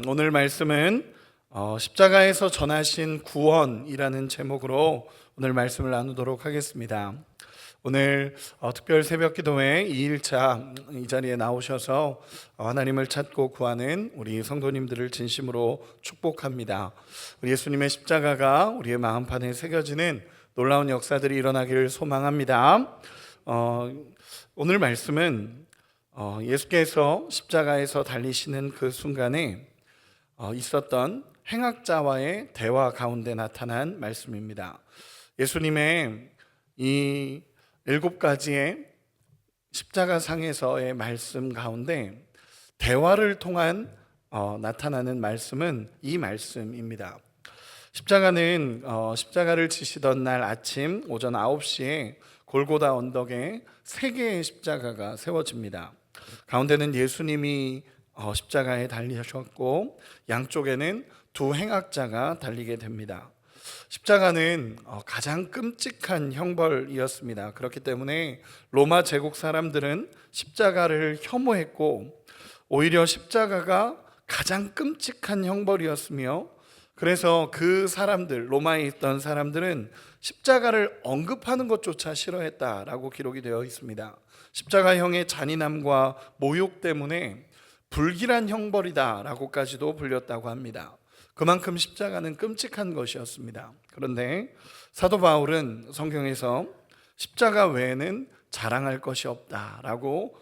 오늘 말씀은 십자가에서 전하신 구원이라는 제목으로 오늘 말씀을 나누도록 하겠습니다. 오늘 특별 새벽 기도회 2일차 이 자리에 나오셔서 하나님을 찾고 구하는 우리 성도님들을 진심으로 축복합니다. 우리 예수님의 십자가가 우리의 마음판에 새겨지는 놀라운 역사들이 일어나기를 소망합니다. 오늘 말씀은 예수께서 십자가에서 달리시는 그 순간에 있었던 행악자와의 대화 가운데 나타난 말씀입니다. 예수님의 이 7가지의 십자가상에서의 말씀 가운데 대화를 통한 나타나는 말씀은 이 말씀입니다. 십자가를 지시던 날 아침 오전 9시에 골고다 언덕에 3개의 십자가가 세워집니다. 가운데는 예수님이 십자가에 달리셨고 양쪽에는 2 행악자가 달리게 됩니다. 십자가는 가장 끔찍한 형벌이었습니다. 그렇기 때문에 로마 제국 사람들은 십자가를 혐오했고 오히려 십자가가 가장 끔찍한 형벌이었으며, 그래서 그 사람들, 로마에 있던 사람들은 십자가를 언급하는 것조차 싫어했다라고 기록이 되어 있습니다. 십자가형의 잔인함과 모욕 때문에 불길한 형벌이다라고까지도 불렸다고 합니다. 그만큼 십자가는 끔찍한 것이었습니다. 그런데 사도 바울은 성경에서 십자가 외에는 자랑할 것이 없다라고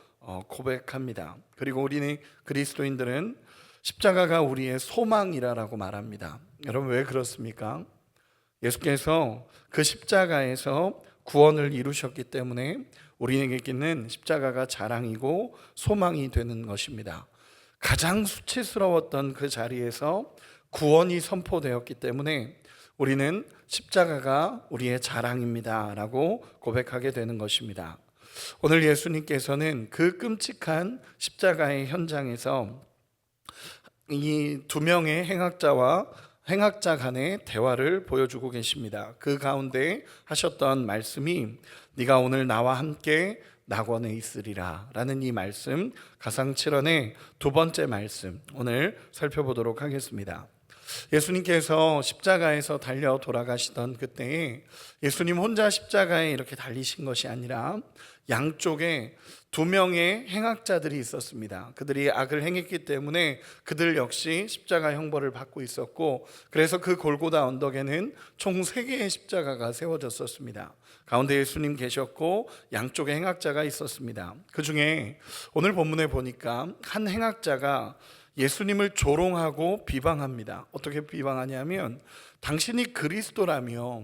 고백합니다. 그리고 우리 그리스도인들은 십자가가 우리의 소망이라고 말합니다. 여러분, 왜 그렇습니까? 예수께서 그 십자가에서 구원을 이루셨기 때문에 우리에게는 십자가가 자랑이고 소망이 되는 것입니다. 가장 수치스러웠던 그 자리에서 구원이 선포되었기 때문에 우리는 십자가가 우리의 자랑입니다 라고 고백하게 되는 것입니다. 오늘 예수님께서는 그 끔찍한 십자가의 현장에서 이 2명의 행악자 간의 대화를 보여주고 계십니다. 그 가운데 하셨던 말씀이 네가 오늘 나와 함께 낙원에 있으리라 라는 이 말씀, 가상 7원의 2번째 말씀, 오늘 살펴보도록 하겠습니다. 예수님께서 십자가에서 달려 돌아가시던 그때에 예수님 혼자 십자가에 이렇게 달리신 것이 아니라 양쪽에 2명의 행악자들이 있었습니다. 그들이 악을 행했기 때문에 그들 역시 십자가 형벌을 받고 있었고, 그래서 그 골고다 언덕에는 총 3개의 십자가가 세워졌었습니다. 가운데 예수님 계셨고 양쪽에 행악자가 있었습니다. 그 중에 오늘 본문에 보니까 한 행악자가 예수님을 조롱하고 비방합니다. 어떻게 비방하냐면 당신이 그리스도라며,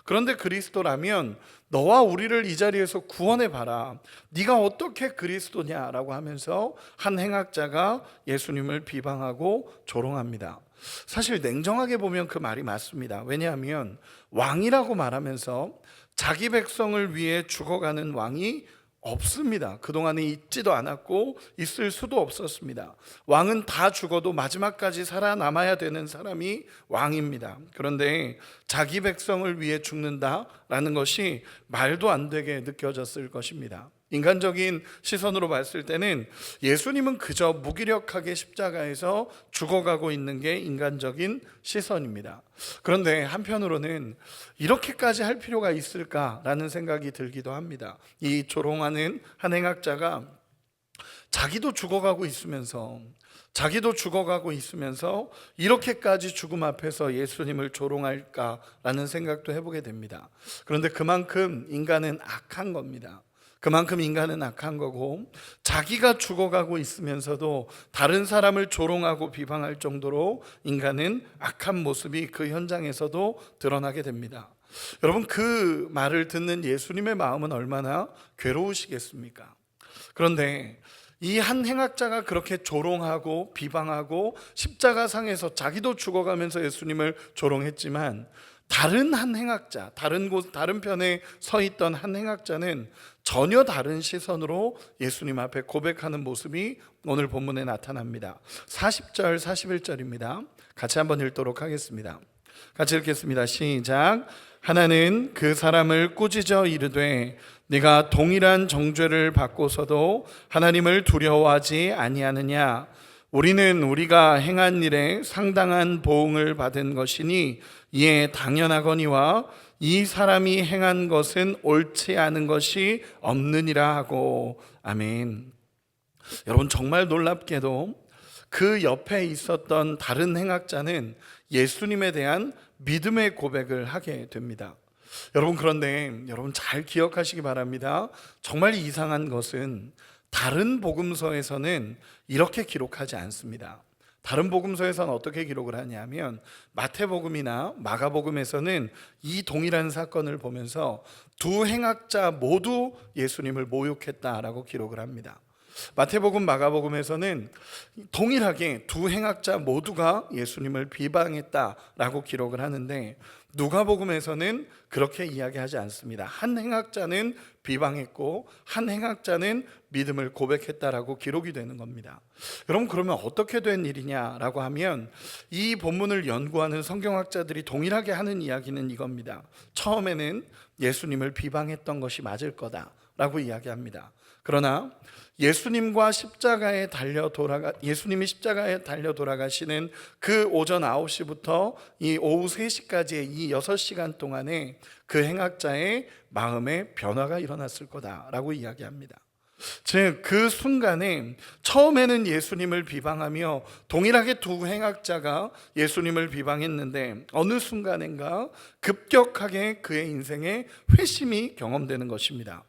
그런데 그리스도라면 너와 우리를 이 자리에서 구원해봐라, 네가 어떻게 그리스도냐라고 하면서 한 행악자가 예수님을 비방하고 조롱합니다. 사실 냉정하게 보면 그 말이 맞습니다. 왜냐하면 왕이라고 말하면서 자기 백성을 위해 죽어가는 왕이 없습니다. 그동안에 있지도 않았고 있을 수도 없었습니다. 왕은 다 죽어도 마지막까지 살아남아야 되는 사람이 왕입니다. 그런데 자기 백성을 위해 죽는다라는 것이 말도 안 되게 느껴졌을 것입니다. 인간적인 시선으로 봤을 때는 예수님은 그저 무기력하게 십자가에서 죽어가고 있는 게 인간적인 시선입니다. 그런데 한편으로는 이렇게까지 할 필요가 있을까라는 생각이 들기도 합니다. 이 조롱하는 한 행악자가 자기도 죽어가고 있으면서 이렇게까지 죽음 앞에서 예수님을 조롱할까라는 생각도 해보게 됩니다. 그런데 그만큼 인간은 악한 겁니다. 그만큼 인간은 악한 거고, 자기가 죽어가고 있으면서도 다른 사람을 조롱하고 비방할 정도로 인간은 악한 모습이 그 현장에서도 드러나게 됩니다. 여러분, 그 말을 듣는 예수님의 마음은 얼마나 괴로우시겠습니까? 그런데 이 한 행악자가 그렇게 조롱하고 비방하고 십자가상에서 자기도 죽어가면서 예수님을 조롱했지만, 다른 한 행악자, 다른 편에 서 있던 한 행악자는 전혀 다른 시선으로 예수님 앞에 고백하는 모습이 오늘 본문에 나타납니다. 40절 41절입니다. 같이 한번 읽도록 하겠습니다. 같이 읽겠습니다. 시작. 하나는 그 사람을 꾸짖어 이르되 네가 동일한 정죄를 받고서도 하나님을 두려워하지 아니하느냐? 우리는 우리가 행한 일에 상당한 보응을 받은 것이니 이에 당연하거니와 이 사람이 행한 것은 옳지 않은 것이 없느니라 하고. 아멘. 여러분, 정말 놀랍게도 그 옆에 있었던 다른 행악자는 예수님에 대한 믿음의 고백을 하게 됩니다. 여러분, 그런데 여러분 잘 기억하시기 바랍니다. 정말 이상한 것은 다른 복음서에서는 이렇게 기록하지 않습니다. 다른 복음서에서는 어떻게 기록을 하냐면 마태복음이나 마가복음에서는 이 동일한 사건을 보면서 두 행악자 모두 예수님을 모욕했다라고 기록을 합니다. 마태복음, 마가복음에서는 동일하게 두 행악자 모두가 예수님을 비방했다라고 기록을 하는데 누가복음에서는 그렇게 이야기하지 않습니다. 한 행악자는 비방했고 한 행악자는 믿음을 고백했다라고 기록이 되는 겁니다. 여러분, 그러면 어떻게 된 일이냐라고 하면 이 본문을 연구하는 성경학자들이 동일하게 하는 이야기는 이겁니다. 처음에는 예수님을 비방했던 것이 맞을 거다라고 이야기합니다. 그러나 예수님이 십자가에 달려 돌아가시는 그 오전 9시부터 이 오후 3시까지의 이 6시간 동안에 그 행악자의 마음에 변화가 일어났을 거다라고 이야기합니다. 즉, 그 순간에 처음에는 예수님을 비방하며 동일하게 두 행악자가 예수님을 비방했는데 어느 순간인가 급격하게 그의 인생에 회심이 경험되는 것입니다.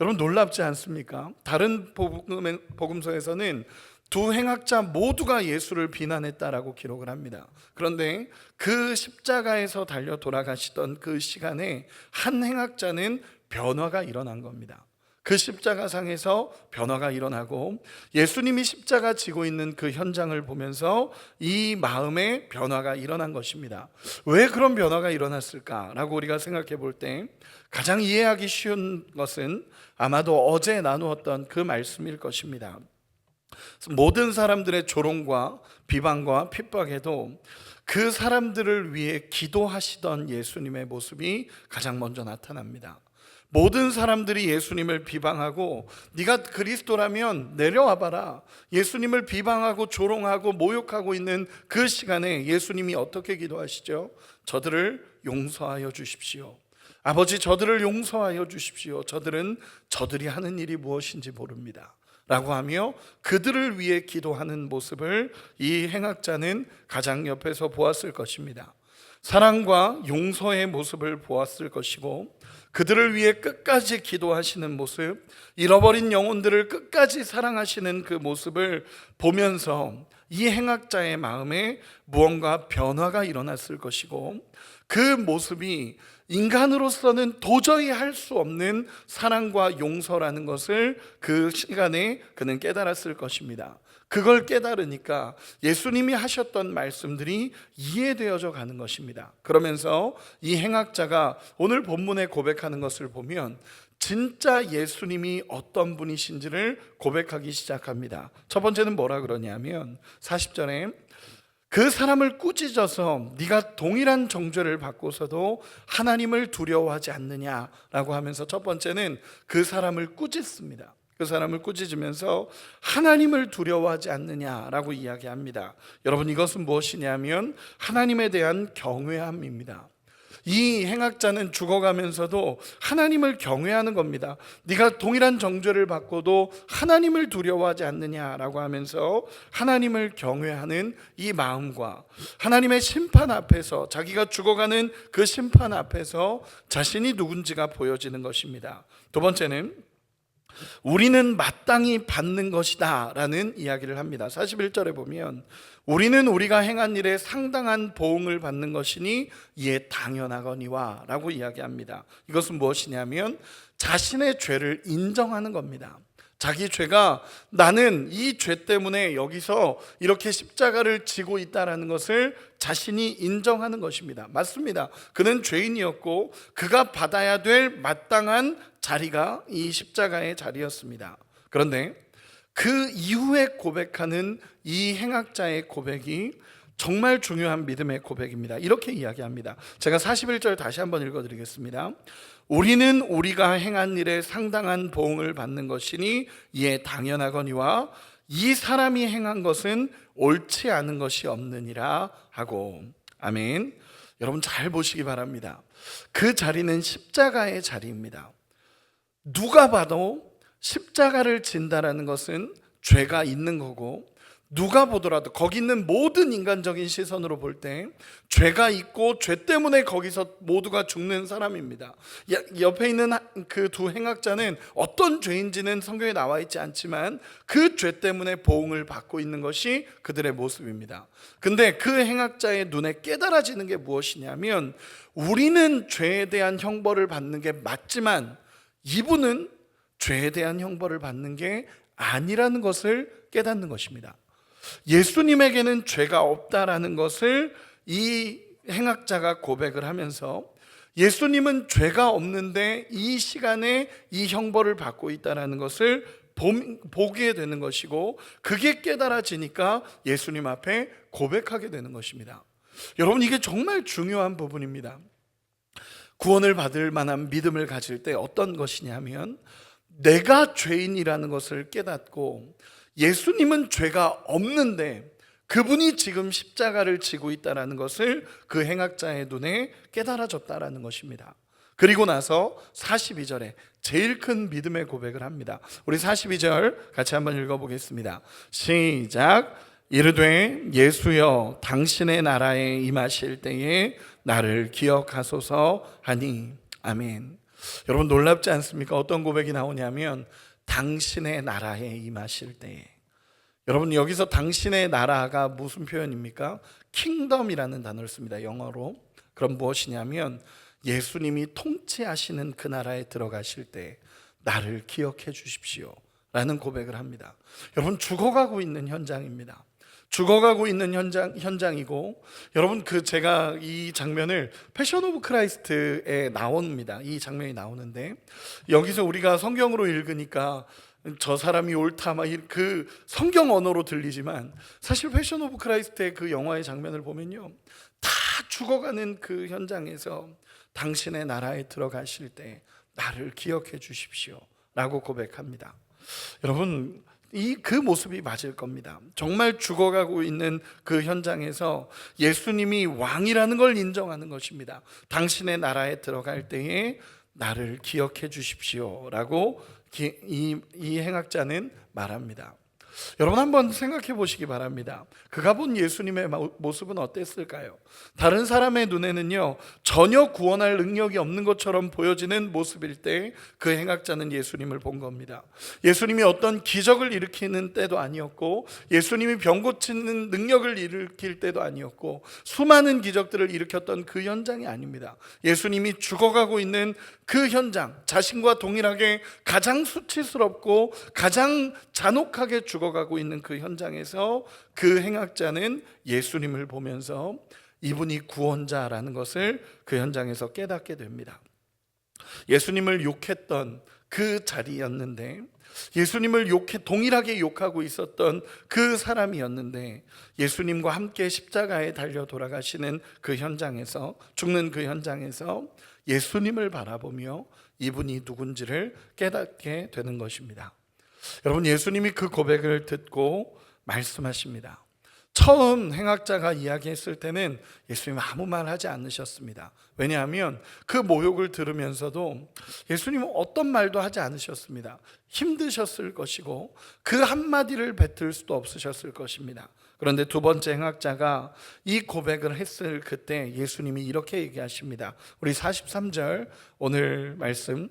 여러분, 놀랍지 않습니까? 다른 복음서에서는 두 행악자 모두가 예수를 비난했다라고 기록을 합니다. 그런데 그 십자가에서 달려 돌아가시던 그 시간에 한 행악자는 변화가 일어난 겁니다. 그 십자가상에서 변화가 일어나고 예수님이 십자가 지고 있는 그 현장을 보면서 이 마음의 변화가 일어난 것입니다. 왜 그런 변화가 일어났을까라고 우리가 생각해 볼 때 가장 이해하기 쉬운 것은 아마도 어제 나누었던 그 말씀일 것입니다. 모든 사람들의 조롱과 비방과 핍박에도 그 사람들을 위해 기도하시던 예수님의 모습이 가장 먼저 나타납니다. 모든 사람들이 예수님을 비방하고 네가 그리스도라면 내려와 봐라, 예수님을 비방하고 조롱하고 모욕하고 있는 그 시간에 예수님이 어떻게 기도하시죠? 저들을 용서하여 주십시오. 아버지, 저들을 용서하여 주십시오. 저들이 하는 일이 무엇인지 모릅니다 라고 하며 그들을 위해 기도하는 모습을 이 행악자는 가장 옆에서 보았을 것입니다. 사랑과 용서의 모습을 보았을 것이고 그들을 위해 끝까지 기도하시는 모습, 잃어버린 영혼들을 끝까지 사랑하시는 그 모습을 보면서 이 행악자의 마음에 무언가 변화가 일어났을 것이고 그 모습이 인간으로서는 도저히 할 수 없는 사랑과 용서라는 것을 그 시간에 그는 깨달았을 것입니다. 그걸 깨달으니까 예수님이 하셨던 말씀들이 이해되어져 가는 것입니다. 그러면서 이 행악자가 오늘 본문에 고백하는 것을 보면 진짜 예수님이 어떤 분이신지를 고백하기 시작합니다. 첫 번째는 뭐라 그러냐면 40절에 그 사람을 꾸짖어서 네가 동일한 정죄를 받고서도 하나님을 두려워하지 않느냐라고 하면서 첫 번째는 그 사람을 꾸짖습니다. 그 사람을 꾸짖으면서 하나님을 두려워하지 않느냐라고 이야기합니다. 여러분, 이것은 무엇이냐면 하나님에 대한 경외함입니다. 이 행악자는 죽어가면서도 하나님을 경외하는 겁니다. 네가 동일한 정죄를 받고도 하나님을 두려워하지 않느냐라고 하면서 하나님을 경외하는 이 마음과 하나님의 심판 앞에서, 자기가 죽어가는 그 심판 앞에서 자신이 누군지가 보여지는 것입니다. 두 번째는 우리는 마땅히 받는 것이다 라는 이야기를 합니다. 41절에 보면 우리는 우리가 행한 일에 상당한 보응을 받는 것이니 이에 당연하거니와 라고 이야기합니다. 이것은 무엇이냐면 자신의 죄를 인정하는 겁니다. 자기 죄가, 나는 이 죄 때문에 여기서 이렇게 십자가를 지고 있다라는 것을 자신이 인정하는 것입니다. 맞습니다. 그는 죄인이었고 그가 받아야 될 마땅한 자리가 이 십자가의 자리였습니다. 그런데 그 이후에 고백하는 이 행악자의 고백이 정말 중요한 믿음의 고백입니다. 이렇게 이야기합니다. 제가 41절 다시 한번 읽어드리겠습니다. 우리는 우리가 행한 일에 상당한 보응을 받는 것이니 이에 당연하거니와 이 사람이 행한 것은 옳지 않은 것이 없느니라 하고. 아멘. 여러분 잘 보시기 바랍니다. 그 자리는 십자가의 자리입니다. 누가 봐도 십자가를 진다라는 것은 죄가 있는 거고, 누가 보더라도 거기 있는 모든 인간적인 시선으로 볼 때 죄가 있고 죄 때문에 거기서 모두가 죽는 사람입니다. 옆에 있는 그 두 행악자는 어떤 죄인지는 성경에 나와 있지 않지만 그 죄 때문에 보응을 받고 있는 것이 그들의 모습입니다. 근데 그 행악자의 눈에 깨달아지는 게 무엇이냐면, 우리는 죄에 대한 형벌을 받는 게 맞지만 이분은 죄에 대한 형벌을 받는 게 아니라는 것을 깨닫는 것입니다. 예수님에게는 죄가 없다라는 것을 이 행악자가 고백을 하면서, 예수님은 죄가 없는데 이 시간에 이 형벌을 받고 있다라는 것을 보게 되는 것이고, 그게 깨달아지니까 예수님 앞에 고백하게 되는 것입니다. 여러분, 이게 정말 중요한 부분입니다. 구원을 받을 만한 믿음을 가질 때 어떤 것이냐면, 내가 죄인이라는 것을 깨닫고 예수님은 죄가 없는데 그분이 지금 십자가를 지고 있다는 것을 그 행악자의 눈에 깨달아졌다는 것입니다. 그리고 나서 42절에 제일 큰 믿음의 고백을 합니다. 우리 42절 같이 한번 읽어보겠습니다. 시작. 이르되 예수여 당신의 나라에 임하실 때에 나를 기억하소서 하니. 아멘. 여러분 놀랍지 않습니까? 어떤 고백이 나오냐면 당신의 나라에 임하실 때에. 여러분 여기서 당신의 나라가 무슨 표현입니까? 킹덤이라는 단어를 씁니다, 영어로. 그럼 무엇이냐면 예수님이 통치하시는 그 나라에 들어가실 때 나를 기억해 주십시오 라는 고백을 합니다. 여러분 죽어가고 있는 현장입니다. 죽어가고 있는 현장이고, 여러분 제가 이 장면을 패션 오브 크라이스트에 나옵니다. 이 장면이 나오는데 여기서 우리가 성경으로 읽으니까 저 사람이 옳다 막 그 성경 언어로 들리지만, 사실 패션 오브 크라이스트의 그 영화의 장면을 보면요, 다 죽어가는 그 현장에서 당신의 나라에 들어가실 때 나를 기억해 주십시오 라고 고백합니다. 여러분 그 모습이 맞을 겁니다. 정말 죽어가고 있는 그 현장에서 예수님이 왕이라는 걸 인정하는 것입니다. 당신의 나라에 들어갈 때에 나를 기억해 주십시오 라고 이 행악자는 말합니다. 여러분 한번 생각해 보시기 바랍니다. 그가 본 예수님의 모습은 어땠을까요? 다른 사람의 눈에는요 전혀 구원할 능력이 없는 것처럼 보여지는 모습일 때 그 행악자는 예수님을 본 겁니다. 예수님이 어떤 기적을 일으키는 때도 아니었고, 예수님이 병 고치는 능력을 일으킬 때도 아니었고, 수많은 기적들을 일으켰던 그 현장이 아닙니다. 예수님이 죽어가고 있는 그 현장, 자신과 동일하게 가장 수치스럽고 가장 잔혹하게 죽어가고 있는 그 현장에서 그 행악자는 예수님을 보면서 이분이 구원자라는 것을 그 현장에서 깨닫게 됩니다. 예수님을 욕했던 그 자리였는데, 예수님을 동일하게 욕하고 있었던 그 사람이었는데, 예수님과 함께 십자가에 달려 돌아가시는 그 현장에서, 죽는 그 현장에서 예수님을 바라보며 이분이 누군지를 깨닫게 되는 것입니다. 여러분 예수님이 그 고백을 듣고 말씀하십니다. 처음 행악자가 이야기했을 때는 예수님 아무 말 하지 않으셨습니다. 왜냐하면 그 모욕을 들으면서도 예수님은 어떤 말도 하지 않으셨습니다. 힘드셨을 것이고 그 한마디를 뱉을 수도 없으셨을 것입니다. 그런데 두 번째 행악자가 이 고백을 했을 그때 예수님이 이렇게 얘기하십니다. 우리 43절 오늘 말씀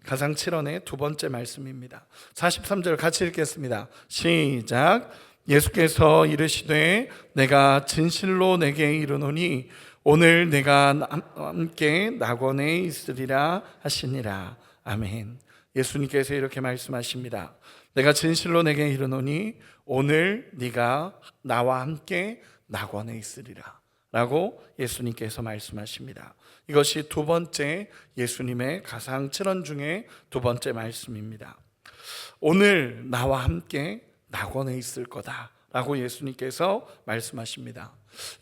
가상 7원의 두 번째 말씀입니다. 43절 같이 읽겠습니다. 시작. 예수께서 이르시되 내가 진실로 내게 이르노니 오늘 내가 함께 낙원에 있으리라 하시니라. 아멘. 예수님께서 이렇게 말씀하십니다. 내가 진실로 내게 이르노니 오늘 네가 나와 함께 낙원에 있으리라 라고 예수님께서 말씀하십니다. 이것이 두 번째 예수님의 가상 7원 중에 두 번째 말씀입니다. 오늘 나와 함께 낙원에 있을 거다 라고 예수님께서 말씀하십니다.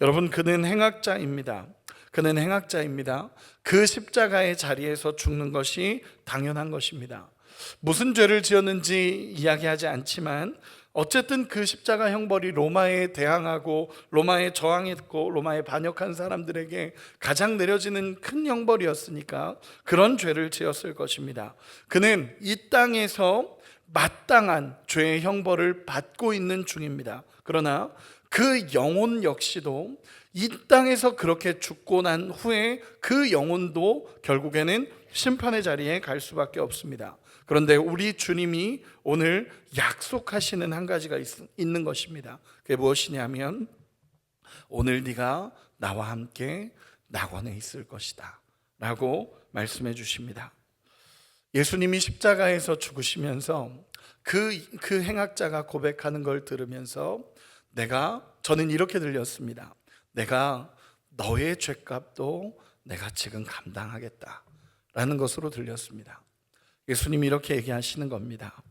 여러분 그는 행악자입니다. 그는 행악자입니다. 그 십자가의 자리에서 죽는 것이 당연한 것입니다. 무슨 죄를 지었는지 이야기하지 않지만 어쨌든 그 십자가 형벌이 로마에 대항하고 로마에 저항했고 로마에 반역한 사람들에게 가장 내려지는 큰 형벌이었으니까 그런 죄를 지었을 것입니다. 그는 이 땅에서 마땅한 죄의 형벌을 받고 있는 중입니다. 그러나 그 영혼 역시도 이 땅에서 그렇게 죽고 난 후에 그 영혼도 결국에는 심판의 자리에 갈 수밖에 없습니다. 그런데 우리 주님이 오늘 약속하시는 한 가지가 있는 것입니다. 그게 무엇이냐면 오늘 네가 나와 함께 낙원에 있을 것이다 라고 말씀해 주십니다. 예수님이 십자가에서 죽으시면서 그 행악자가 고백하는 걸 들으면서 저는 이렇게 들렸습니다. 내가 너의 죄값도 내가 지금 감당하겠다 라는 것으로 들렸습니다. 예수님이 이렇게 얘기하시는 겁니다.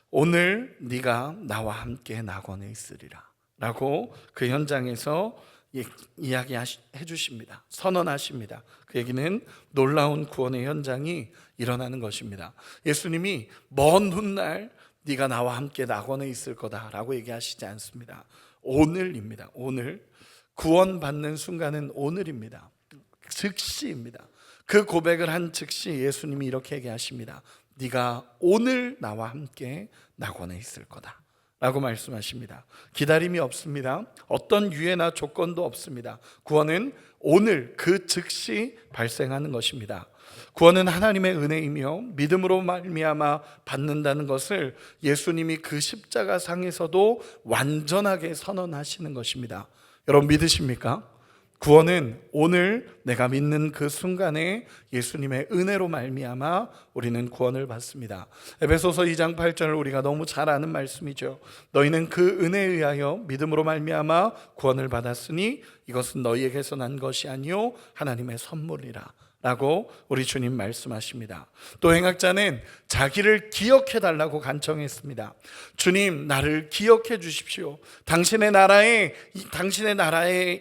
오늘 네가 나와 함께 낙원에 있으리라 라고 그 현장에서 이야기해 주십니다. 선언하십니다. 그 얘기는 놀라운 구원의 현장이 일어나는 것입니다. 예수님이 먼 훗날 네가 나와 함께 낙원에 있을 거다라고 얘기하시지 않습니다. 오늘입니다. 오늘 구원받는 순간은 오늘입니다. 즉시입니다. 그 고백을 한 즉시 예수님이 이렇게 얘기하십니다. 네가 오늘 나와 함께 낙원에 있을 거다 라고 말씀하십니다. 기다림이 없습니다. 어떤 유예나 조건도 없습니다. 구원은 오늘 그 즉시 발생하는 것입니다. 구원은 하나님의 은혜이며 믿음으로 말미암아 받는다는 것을 예수님이 그 십자가 상에서도 완전하게 선언하시는 것입니다. 여러분 믿으십니까? 구원은 오늘 내가 믿는 그 순간에 예수님의 은혜로 말미암아 우리는 구원을 받습니다. 에베소서 2장 8절을 우리가 너무 잘 아는 말씀이죠. 너희는 그 은혜에 의하여 믿음으로 말미암아 구원을 받았으니 이것은 너희에게서 난 것이 아니요 하나님의 선물이라 라고 우리 주님 말씀하십니다. 또 행악자는 자기를 기억해 달라고 간청했습니다. 주님, 나를 기억해 주십시오. 당신의 나라에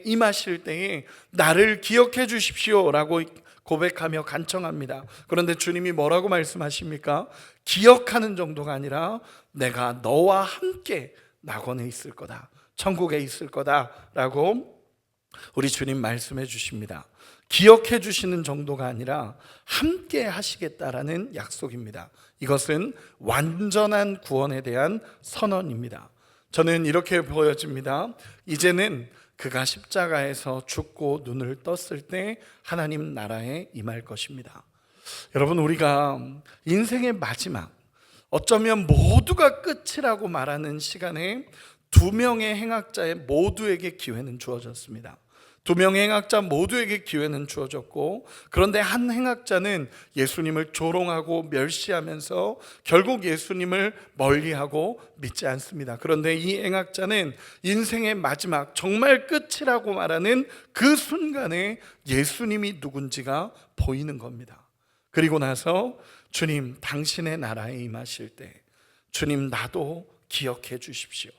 임하실 때에 나를 기억해 주십시오 라고 고백하며 간청합니다. 그런데 주님이 뭐라고 말씀하십니까? 기억하는 정도가 아니라 내가 너와 함께 낙원에 있을 거다, 천국에 있을 거다 라고 우리 주님 말씀해 주십니다. 기억해 주시는 정도가 아니라 함께 하시겠다라는 약속입니다. 이것은 완전한 구원에 대한 선언입니다. 저는 이렇게 보여집니다. 이제는 그가 십자가에서 죽고 눈을 떴을 때 하나님 나라에 임할 것입니다. 여러분, 우리가 인생의 마지막, 어쩌면 모두가 끝이라고 말하는 시간에 두 명의 행악자의 모두에게 기회는 주어졌습니다. 두 명의 행악자 모두에게 기회는 주어졌고, 그런데 한 행악자는 예수님을 조롱하고 멸시하면서 결국 예수님을 멀리하고 믿지 않습니다. 그런데 이 행악자는 인생의 마지막, 정말 끝이라고 말하는 그 순간에 예수님이 누군지가 보이는 겁니다. 그리고 나서 주님, 당신의 나라에 임하실 때 주님, 나도 기억해 주십시오.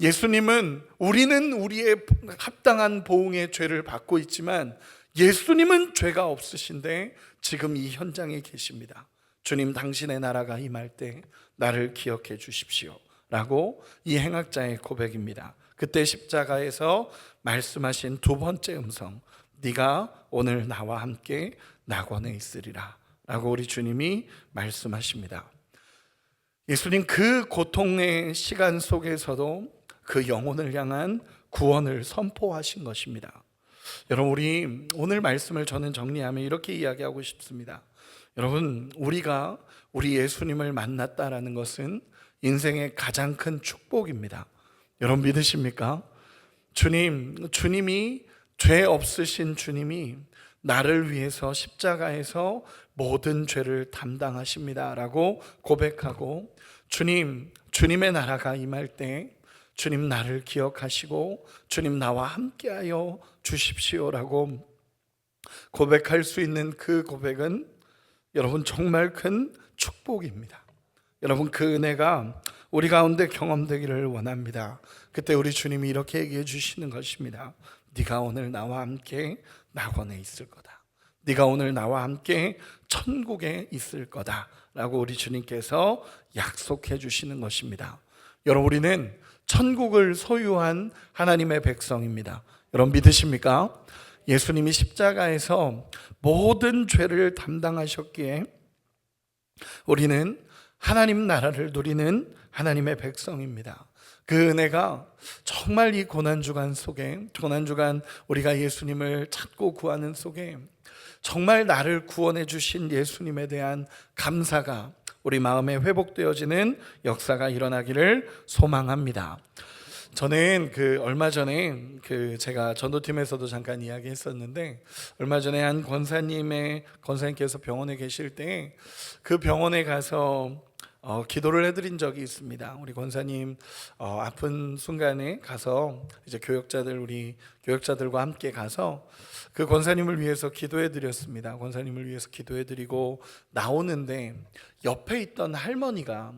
예수님은, 우리는 우리의 합당한 보응의 죄를 받고 있지만 예수님은 죄가 없으신데 지금 이 현장에 계십니다. 주님, 당신의 나라가 임할 때 나를 기억해 주십시오 라고 이 행악자의 고백입니다. 그때 십자가에서 말씀하신 두 번째 음성, 네가 오늘 나와 함께 낙원에 있으리라 라고 우리 주님이 말씀하십니다. 예수님 그 고통의 시간 속에서도 그 영혼을 향한 구원을 선포하신 것입니다. 여러분, 우리 오늘 말씀을 저는 정리하면 이렇게 이야기하고 싶습니다. 여러분, 우리가 우리 예수님을 만났다라는 것은 인생의 가장 큰 축복입니다. 여러분 믿으십니까? 주님이, 죄 없으신 주님이 나를 위해서 십자가에서 모든 죄를 담당하십니다 라고 고백하고, 주님의 나라가 임할 때 주님 나를 기억하시고 주님 나와 함께하여 주십시오라고 고백할 수 있는 그 고백은 여러분 정말 큰 축복입니다. 여러분, 그 은혜가 우리 가운데 경험되기를 원합니다. 그때 우리 주님이 이렇게 얘기해 주시는 것입니다. 네가 오늘 나와 함께 낙원에 있을 거다. 네가 오늘 나와 함께 천국에 있을 거다 라고 우리 주님께서 약속해 주시는 것입니다. 여러분, 우리는 천국을 소유한 하나님의 백성입니다. 여러분 믿으십니까? 예수님이 십자가에서 모든 죄를 담당하셨기에 우리는 하나님 나라를 누리는 하나님의 백성입니다. 그 은혜가 정말 이 고난주간 속에, 고난주간 우리가 예수님을 찾고 구하는 속에 정말 나를 구원해 주신 예수님에 대한 감사가 우리 마음에 회복되어지는 역사가 일어나기를 소망합니다. 저는 얼마 전에 제가 전도팀에서도 잠깐 이야기했었는데, 얼마 전에 한 권사님께서 병원에 계실 때 그 병원에 가서 기도를 해드린 적이 있습니다. 우리 권사님 아픈 순간에 가서 이제 우리 교역자들과 함께 가서 그 권사님을 위해서 기도해드렸습니다. 권사님을 위해서 기도해드리고 나오는데 옆에 있던 할머니가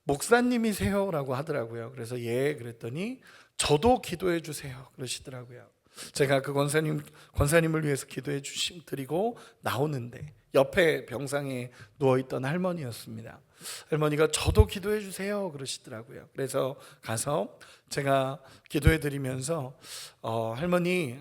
목사님이세요라고 하더라고요. 그래서 예 그랬더니 저도 기도해 주세요 그러시더라고요. 제가 그 권사님을 위해서 기도해 드리고 나오는데 옆에 병상에 누워있던 할머니였습니다. 할머니가 저도 기도해 주세요 그러시더라고요. 그래서 가서 제가 기도해 드리면서 할머니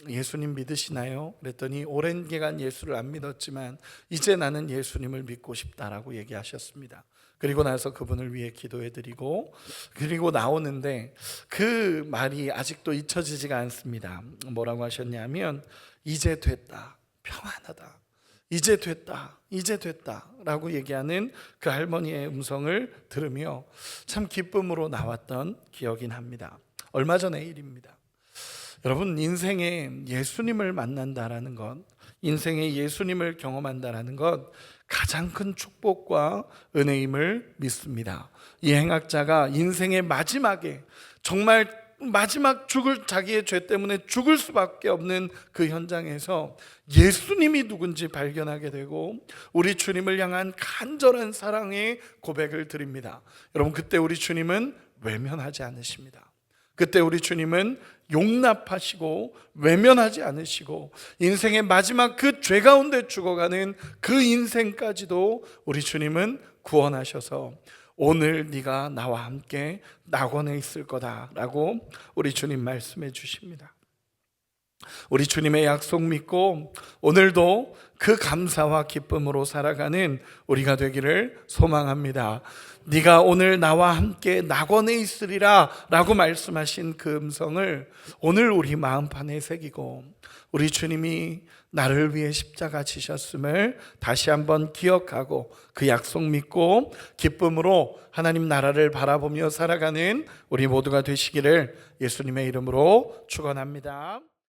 예수님 믿으시나요? 그랬더니 오랜 기간 예수를 안 믿었지만 이제 나는 예수님을 믿고 싶다라고 얘기하셨습니다. 그리고 나서 그분을 위해 기도해드리고 그리고 나오는데 그 말이 아직도 잊혀지지가 않습니다. 뭐라고 하셨냐면 이제 됐다, 평안하다, 이제 됐다 라고 얘기하는 그 할머니의 음성을 들으며 참 기쁨으로 나왔던 기억이 납니다. 얼마 전의 일입니다. 여러분, 인생에 예수님을 만난다라는 것, 인생에 예수님을 경험한다라는 것 가장 큰 축복과 은혜임을 믿습니다. 이 행악자가 인생의 마지막에 정말 마지막 자기의 죄 때문에 죽을 수밖에 없는 그 현장에서 예수님이 누군지 발견하게 되고 우리 주님을 향한 간절한 사랑의 고백을 드립니다. 여러분, 그때 우리 주님은 외면하지 않으십니다. 그때 우리 주님은 용납하시고 외면하지 않으시고 인생의 마지막 그 죄 가운데 죽어가는 그 인생까지도 우리 주님은 구원하셔서 오늘 네가 나와 함께 낙원에 있을 거다라고 우리 주님 말씀해 주십니다. 우리 주님의 약속 믿고 오늘도 그 감사와 기쁨으로 살아가는 우리가 되기를 소망합니다. 네가 오늘 나와 함께 낙원에 있으리라 라고 말씀하신 그 음성을 오늘 우리 마음판에 새기고 우리 주님이 나를 위해 십자가 지셨음을 다시 한번 기억하고 그 약속 믿고 기쁨으로 하나님 나라를 바라보며 살아가는 우리 모두가 되시기를 예수님의 이름으로 축원합니다.